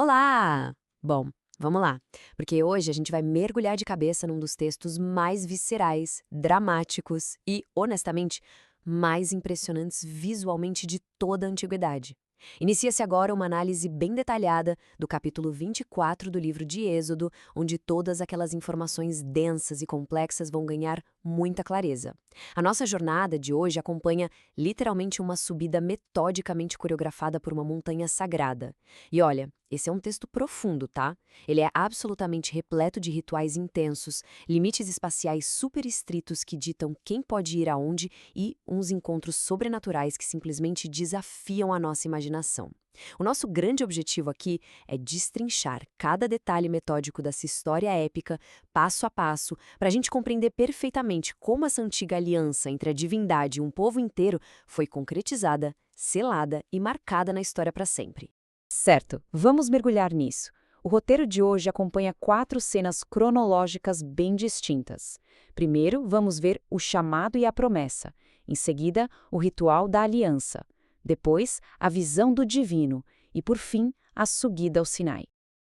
Olá! Bom, vamos lá, porque hoje a gente vai mergulhar de cabeça num dos textos mais viscerais, dramáticos e, honestamente, mais impressionantes visualmente de toda a antiguidade. Inicia-se agora uma análise bem detalhada do capítulo 24 do livro de Êxodo, onde todas aquelas informações densas e complexas vão ganhar muita clareza. A nossa jornada de hoje acompanha literalmente uma subida metodicamente coreografada por uma montanha sagrada. E olha, esse é um texto profundo, tá? Ele é absolutamente repleto de rituais intensos, limites espaciais super estritos que ditam quem pode ir aonde e uns encontros sobrenaturais que simplesmente desafiam a nossa imaginação. O nosso grande objetivo aqui é destrinchar cada detalhe metódico dessa história épica, passo a passo, para a gente compreender perfeitamente como essa antiga aliança entre a divindade e um povo inteiro foi concretizada, selada e marcada na história para sempre. Certo, vamos mergulhar nisso. O roteiro de hoje acompanha 4 cenas cronológicas bem distintas. Primeiro, vamos ver o chamado e a promessa. Em seguida, o ritual da aliança. Depois, a visão do divino. E, por fim, a subida ao Sinai.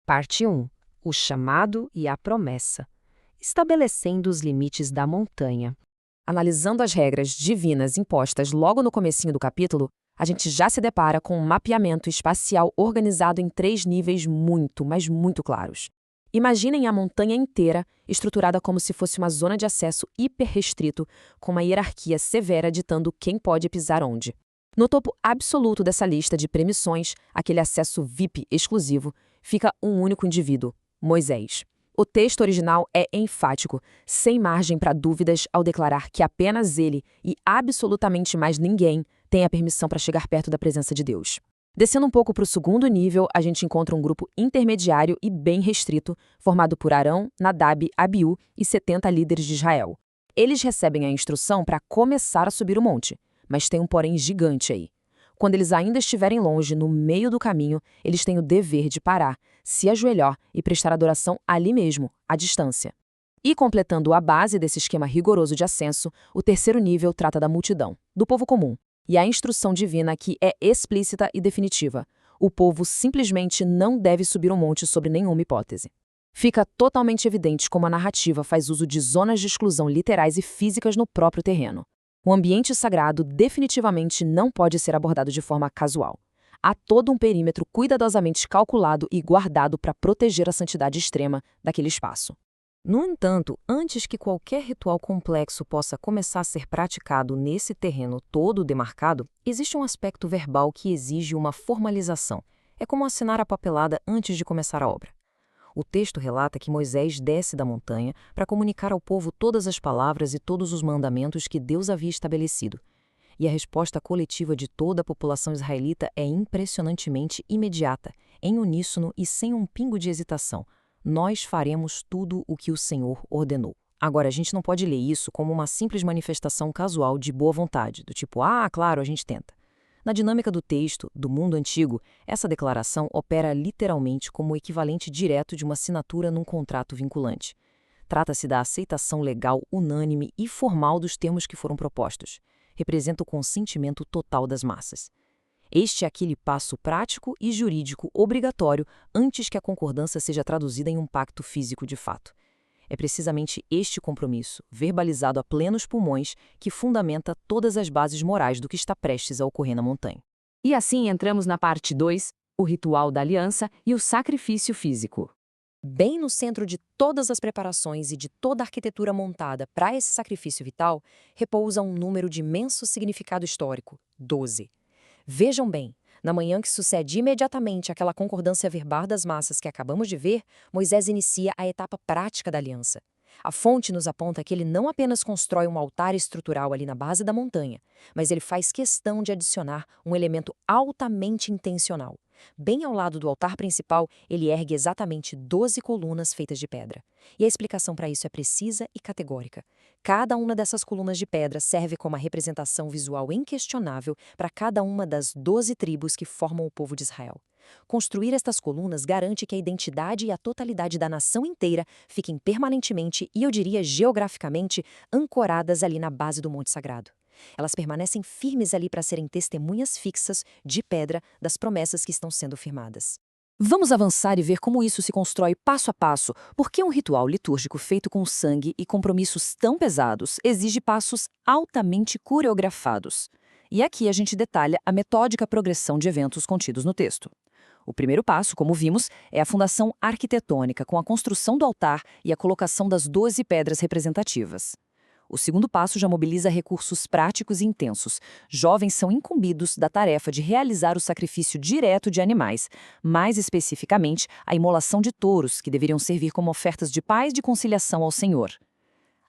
Parte 1. O chamado e a promessa. Estabelecendo os limites da montanha. Analisando as regras divinas impostas logo no comecinho do capítulo, a gente já se depara com um mapeamento espacial organizado em 3 níveis muito, mas muito claros. Imaginem a montanha inteira estruturada como se fosse uma zona de acesso hiper restrito, com uma hierarquia severa ditando quem pode pisar onde. No topo absoluto dessa lista de permissões, aquele acesso VIP exclusivo, fica um único indivíduo, Moisés. O texto original é enfático, sem margem para dúvidas ao declarar que apenas ele e absolutamente mais ninguém tem a permissão para chegar perto da presença de Deus. Descendo um pouco para o segundo nível, a gente encontra um grupo intermediário e bem restrito, formado por Arão, Nadab, Abiú e 70 líderes de Israel. Eles recebem a instrução para começar a subir o monte, mas tem um porém gigante aí. Quando eles ainda estiverem longe, no meio do caminho, eles têm o dever de parar, se ajoelhar e prestar adoração ali mesmo, à distância. E completando a base desse esquema rigoroso de ascenso, o terceiro nível trata da multidão, do povo comum. E a instrução divina aqui é explícita e definitiva. O povo simplesmente não deve subir um monte sob nenhuma hipótese. Fica totalmente evidente como a narrativa faz uso de zonas de exclusão literais e físicas no próprio terreno. O ambiente sagrado definitivamente não pode ser abordado de forma casual. Há todo um perímetro cuidadosamente calculado e guardado para proteger a santidade extrema daquele espaço. No entanto, antes que qualquer ritual complexo possa começar a ser praticado nesse terreno todo demarcado, existe um aspecto verbal que exige uma formalização. É como assinar a papelada antes de começar a obra. O texto relata que Moisés desce da montanha para comunicar ao povo todas as palavras e todos os mandamentos que Deus havia estabelecido. E a resposta coletiva de toda a população israelita é impressionantemente imediata, em uníssono e sem um pingo de hesitação. Nós faremos tudo o que o Senhor ordenou. Agora, a gente não pode ler isso como uma simples manifestação casual de boa vontade, do tipo, claro, a gente tenta. Na dinâmica do texto, do mundo antigo, essa declaração opera literalmente como o equivalente direto de uma assinatura num contrato vinculante. Trata-se da aceitação legal unânime e formal dos termos que foram propostos. Representa o consentimento total das massas. Este é aquele passo prático e jurídico obrigatório antes que a concordância seja traduzida em um pacto físico de fato. É precisamente este compromisso, verbalizado a plenos pulmões, que fundamenta todas as bases morais do que está prestes a ocorrer na montanha. E assim entramos na parte 2, o ritual da aliança e o sacrifício físico. Bem no centro de todas as preparações e de toda a arquitetura montada para esse sacrifício vital, repousa um número de imenso significado histórico: 12. Vejam bem, na manhã que sucede imediatamente àquela concordância verbal das massas que acabamos de ver, Moisés inicia a etapa prática da aliança. A fonte nos aponta que ele não apenas constrói um altar estrutural ali na base da montanha, mas ele faz questão de adicionar um elemento altamente intencional. Bem ao lado do altar principal, ele ergue exatamente 12 colunas feitas de pedra. E a explicação para isso é precisa e categórica. Cada uma dessas colunas de pedra serve como a representação visual inquestionável para cada uma das 12 tribos que formam o povo de Israel. Construir estas colunas garante que a identidade e a totalidade da nação inteira fiquem permanentemente e, eu diria, geograficamente, ancoradas ali na base do Monte Sagrado. Elas permanecem firmes ali para serem testemunhas fixas, de pedra, das promessas que estão sendo firmadas. Vamos avançar e ver como isso se constrói passo a passo, porque um ritual litúrgico feito com sangue e compromissos tão pesados exige passos altamente coreografados. E aqui a gente detalha a metódica progressão de eventos contidos no texto. O primeiro passo, como vimos, é a fundação arquitetônica, com a construção do altar e a colocação das 12 pedras representativas. O segundo passo já mobiliza recursos práticos e intensos. Jovens são incumbidos da tarefa de realizar o sacrifício direto de animais, mais especificamente a imolação de touros, que deveriam servir como ofertas de paz e de conciliação ao Senhor.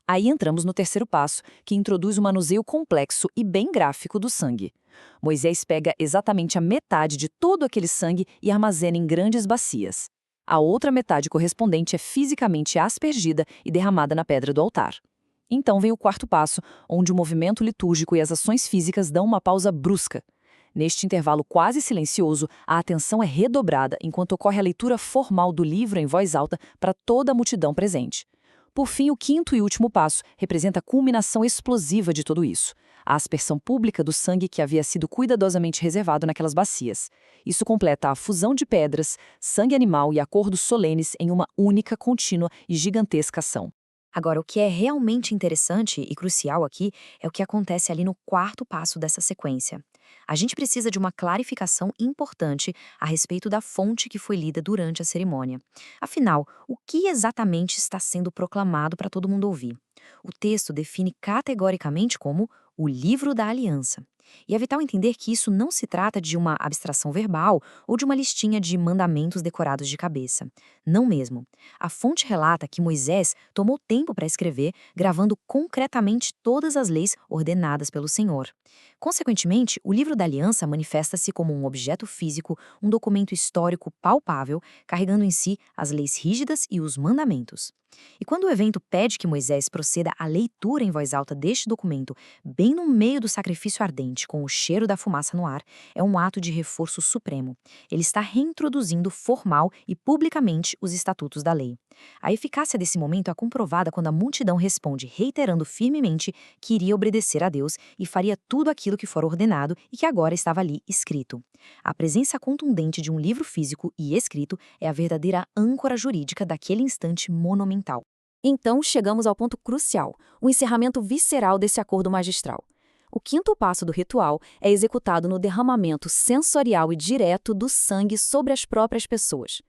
Aí entramos no terceiro passo, que introduz o manuseio complexo e bem gráfico do sangue. Moisés pega exatamente a metade de todo aquele sangue e armazena em grandes bacias. A outra metade correspondente é fisicamente aspergida e derramada na pedra do altar. Então vem o quarto passo, onde o movimento litúrgico e as ações físicas dão uma pausa brusca. Neste intervalo quase silencioso, a atenção é redobrada enquanto ocorre a leitura formal do livro em voz alta para toda a multidão presente. Por fim, o quinto e último passo representa a culminação explosiva de tudo isso. A aspersão pública do sangue que havia sido cuidadosamente reservado naquelas bacias. Isso completa a fusão de pedras, sangue animal e acordos solenes em uma única, contínua e gigantesca ação. Agora, o que é realmente interessante e crucial aqui é o que acontece ali no quarto passo dessa sequência. A gente precisa de uma clarificação importante a respeito da fonte que foi lida durante a cerimônia. Afinal, o que exatamente está sendo proclamado para todo mundo ouvir? O texto define categoricamente como o Livro da Aliança. E é vital entender que isso não se trata de uma abstração verbal ou de uma listinha de mandamentos decorados de cabeça. Não mesmo. A fonte relata que Moisés tomou tempo para escrever, gravando concretamente todas as leis ordenadas pelo Senhor. Consequentemente, o Livro da Aliança manifesta-se como um objeto físico, um documento histórico palpável, carregando em si as leis rígidas e os mandamentos. E quando o evento pede que Moisés proceda à leitura em voz alta deste documento, bem no meio do sacrifício ardente, com o cheiro da fumaça no ar, é um ato de reforço supremo. Ele está reintroduzindo formal e publicamente os estatutos da lei. A eficácia desse momento é comprovada quando a multidão responde reiterando firmemente que iria obedecer a Deus e faria tudo aquilo que for ordenado e que agora estava ali escrito. A presença contundente de um livro físico e escrito é a verdadeira âncora jurídica daquele instante monumental. Então chegamos ao ponto crucial, o encerramento visceral desse acordo magistral. O quinto passo do ritual é executado no derramamento sensorial e direto do sangue sobre as próprias pessoas.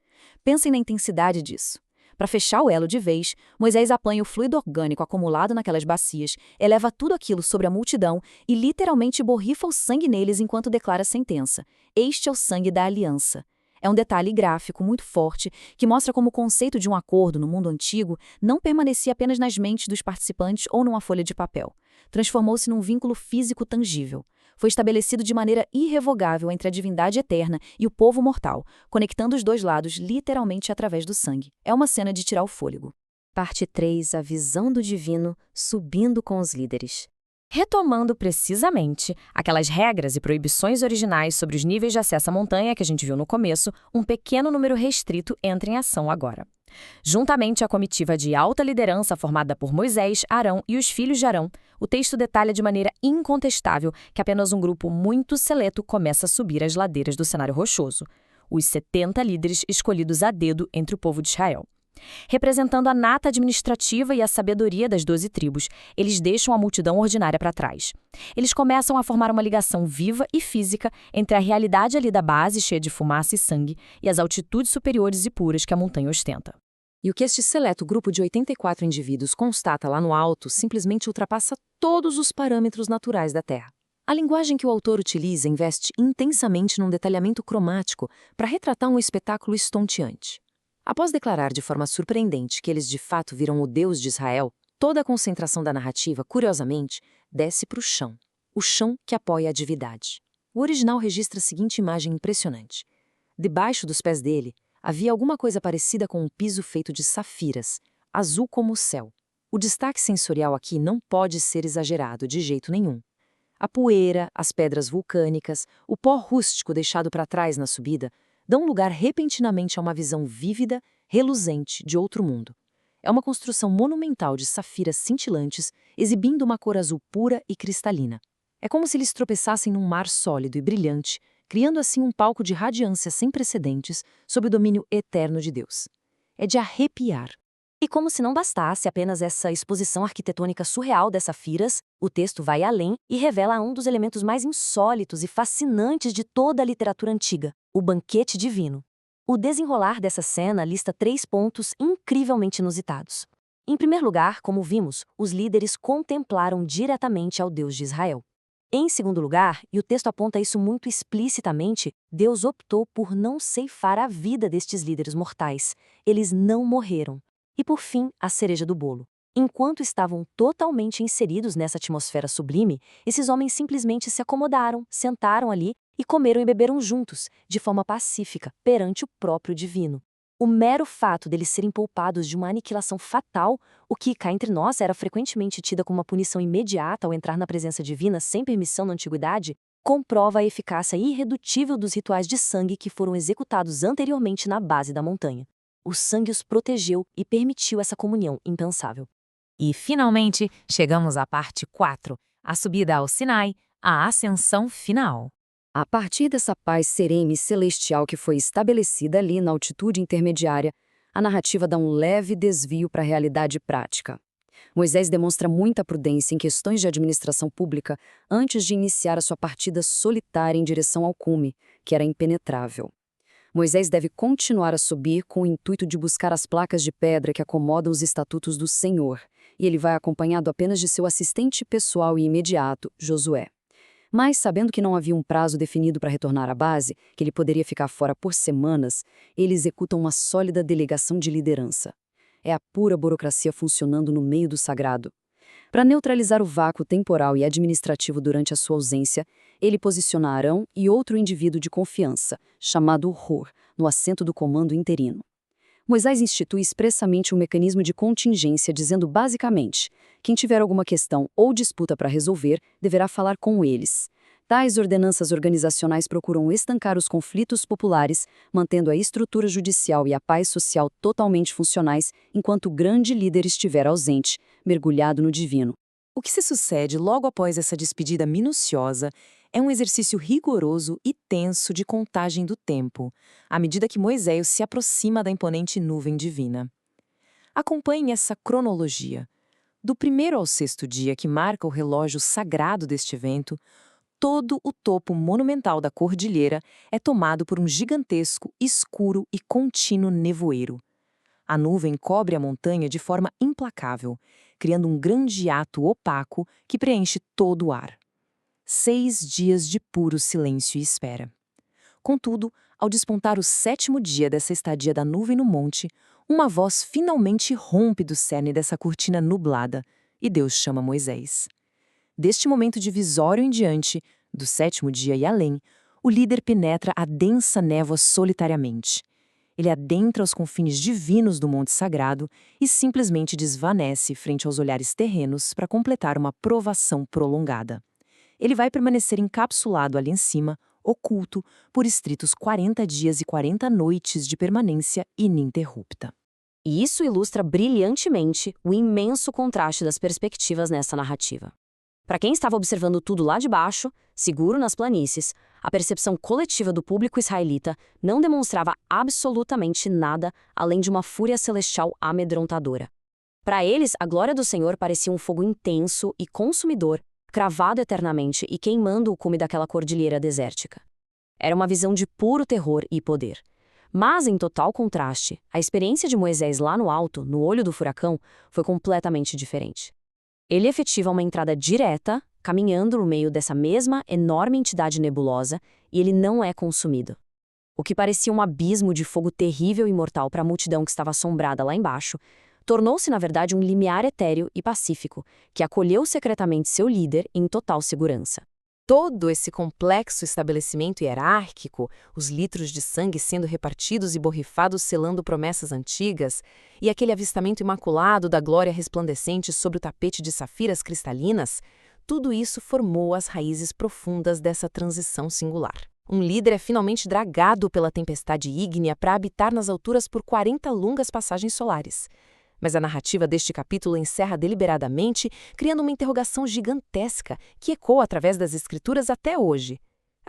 Pensem na intensidade disso. Para fechar o elo de vez, Moisés apanha o fluido orgânico acumulado naquelas bacias, eleva tudo aquilo sobre a multidão e literalmente borrifa o sangue neles enquanto declara a sentença. Este é o sangue da aliança. É um detalhe gráfico muito forte que mostra como o conceito de um acordo no mundo antigo não permanecia apenas nas mentes dos participantes ou numa folha de papel. Transformou-se num vínculo físico tangível. Foi estabelecido de maneira irrevogável entre a divindade eterna e o povo mortal, conectando os dois lados literalmente através do sangue. É uma cena de tirar o fôlego. Parte 3. A visão do divino subindo com os líderes. Retomando precisamente aquelas regras e proibições originais sobre os níveis de acesso à montanha que a gente viu no começo, um pequeno número restrito entra em ação agora. Juntamente à comitiva de alta liderança formada por Moisés, Arão e os filhos de Arão, o texto detalha de maneira incontestável que apenas um grupo muito seleto começa a subir as ladeiras do cenário rochoso, os 70 líderes escolhidos a dedo entre o povo de Israel. Representando a nata administrativa e a sabedoria das 12 tribos, eles deixam a multidão ordinária para trás. Eles começam a formar uma ligação viva e física entre a realidade ali da base, cheia de fumaça e sangue, e as altitudes superiores e puras que a montanha ostenta. E o que este seleto grupo de 84 indivíduos constata lá no alto simplesmente ultrapassa todos os parâmetros naturais da Terra. A linguagem que o autor utiliza investe intensamente num detalhamento cromático para retratar um espetáculo estonteante. Após declarar de forma surpreendente que eles de fato viram o Deus de Israel, toda a concentração da narrativa, curiosamente, desce para o chão que apoia a divindade. O original registra a seguinte imagem impressionante. Debaixo dos pés dele, havia alguma coisa parecida com um piso feito de safiras, azul como o céu. O destaque sensorial aqui não pode ser exagerado de jeito nenhum. A poeira, as pedras vulcânicas, o pó rústico deixado para trás na subida, dão lugar repentinamente a uma visão vívida, reluzente de outro mundo. É uma construção monumental de safiras cintilantes, exibindo uma cor azul pura e cristalina. É como se eles tropeçassem num mar sólido e brilhante, criando assim um palco de radiância sem precedentes sob o domínio eterno de Deus. É de arrepiar. E como se não bastasse apenas essa exposição arquitetônica surreal das safiras, o texto vai além e revela um dos elementos mais insólitos e fascinantes de toda a literatura antiga, o banquete divino. O desenrolar dessa cena lista 3 pontos incrivelmente inusitados. Em primeiro lugar, como vimos, os líderes contemplaram diretamente ao Deus de Israel. Em segundo lugar, e o texto aponta isso muito explicitamente, Deus optou por não ceifar a vida destes líderes mortais. Eles não morreram. E por fim, a cereja do bolo. Enquanto estavam totalmente inseridos nessa atmosfera sublime, esses homens simplesmente se acomodaram, sentaram ali e comeram e beberam juntos, de forma pacífica, perante o próprio divino. O mero fato deles serem poupados de uma aniquilação fatal, o que cá entre nós era frequentemente tida como uma punição imediata ao entrar na presença divina sem permissão na antiguidade, comprova a eficácia irredutível dos rituais de sangue que foram executados anteriormente na base da montanha. O sangue os protegeu e permitiu essa comunhão impensável. E, finalmente, chegamos à parte 4, a subida ao Sinai, a ascensão final. A partir dessa paz serene e celestial que foi estabelecida ali na altitude intermediária, a narrativa dá um leve desvio para a realidade prática. Moisés demonstra muita prudência em questões de administração pública antes de iniciar a sua partida solitária em direção ao cume, que era impenetrável. Moisés deve continuar a subir com o intuito de buscar as placas de pedra que acomodam os estatutos do Senhor, e ele vai acompanhado apenas de seu assistente pessoal e imediato, Josué. Mas, sabendo que não havia um prazo definido para retornar à base, que ele poderia ficar fora por semanas, ele executa uma sólida delegação de liderança. É a pura burocracia funcionando no meio do sagrado. Para neutralizar o vácuo temporal e administrativo durante a sua ausência, ele posiciona Arão e outro indivíduo de confiança, chamado Hur, no assento do comando interino. Moisés institui expressamente um mecanismo de contingência, dizendo basicamente: quem tiver alguma questão ou disputa para resolver, deverá falar com eles. Tais ordenanças organizacionais procuram estancar os conflitos populares, mantendo a estrutura judicial e a paz social totalmente funcionais, enquanto o grande líder estiver ausente, mergulhado no divino. O que se sucede logo após essa despedida minuciosa é um exercício rigoroso e tenso de contagem do tempo, à medida que Moisés se aproxima da imponente nuvem divina. Acompanhe essa cronologia. Do 1º ao 6º dia que marca o relógio sagrado deste evento, todo o topo monumental da cordilheira é tomado por um gigantesco, escuro e contínuo nevoeiro. A nuvem cobre a montanha de forma implacável, criando um grande ato opaco que preenche todo o ar. 6 dias de puro silêncio e espera. Contudo, ao despontar o 7º dia dessa estadia da nuvem no monte, uma voz finalmente rompe do cerne dessa cortina nublada, e Deus chama Moisés. Deste momento divisório em diante, do 7º dia e além, o líder penetra a densa névoa solitariamente. Ele adentra os confins divinos do Monte Sagrado e simplesmente desvanece frente aos olhares terrenos para completar uma provação prolongada. Ele vai permanecer encapsulado ali em cima, oculto, por estritos 40 dias e 40 noites de permanência ininterrupta. E isso ilustra brilhantemente o imenso contraste das perspectivas nessa narrativa. Para quem estava observando tudo lá de baixo, seguro nas planícies, a percepção coletiva do público israelita não demonstrava absolutamente nada além de uma fúria celestial amedrontadora. Para eles, a glória do Senhor parecia um fogo intenso e consumidor, cravado eternamente e queimando o cume daquela cordilheira desértica. Era uma visão de puro terror e poder. Mas, em total contraste, a experiência de Moisés lá no alto, no olho do furacão, foi completamente diferente. Ele efetiva uma entrada direta, caminhando no meio dessa mesma enorme entidade nebulosa, e ele não é consumido. O que parecia um abismo de fogo terrível e mortal para a multidão que estava assombrada lá embaixo, tornou-se, na verdade, um limiar etéreo e pacífico, que acolheu secretamente seu líder em total segurança. Todo esse complexo estabelecimento hierárquico, os litros de sangue sendo repartidos e borrifados selando promessas antigas, e aquele avistamento imaculado da glória resplandecente sobre o tapete de safiras cristalinas, tudo isso formou as raízes profundas dessa transição singular. Um líder é finalmente dragado pela tempestade ígnea para habitar nas alturas por 40 longas passagens solares. Mas a narrativa deste capítulo encerra deliberadamente, criando uma interrogação gigantesca que ecoa através das escrituras até hoje.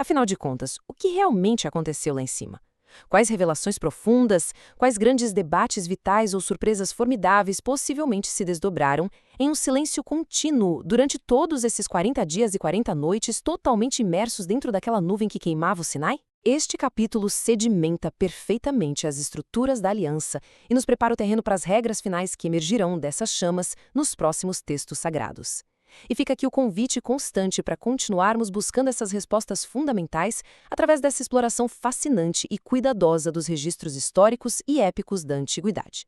Afinal de contas, o que realmente aconteceu lá em cima? Quais revelações profundas, quais grandes debates vitais ou surpresas formidáveis possivelmente se desdobraram em um silêncio contínuo durante todos esses 40 dias e 40 noites totalmente imersos dentro daquela nuvem que queimava o Sinai? Este capítulo sedimenta perfeitamente as estruturas da aliança e nos prepara o terreno para as regras finais que emergirão dessas chamas nos próximos textos sagrados. E fica aqui o convite constante para continuarmos buscando essas respostas fundamentais através dessa exploração fascinante e cuidadosa dos registros históricos e épicos da antiguidade.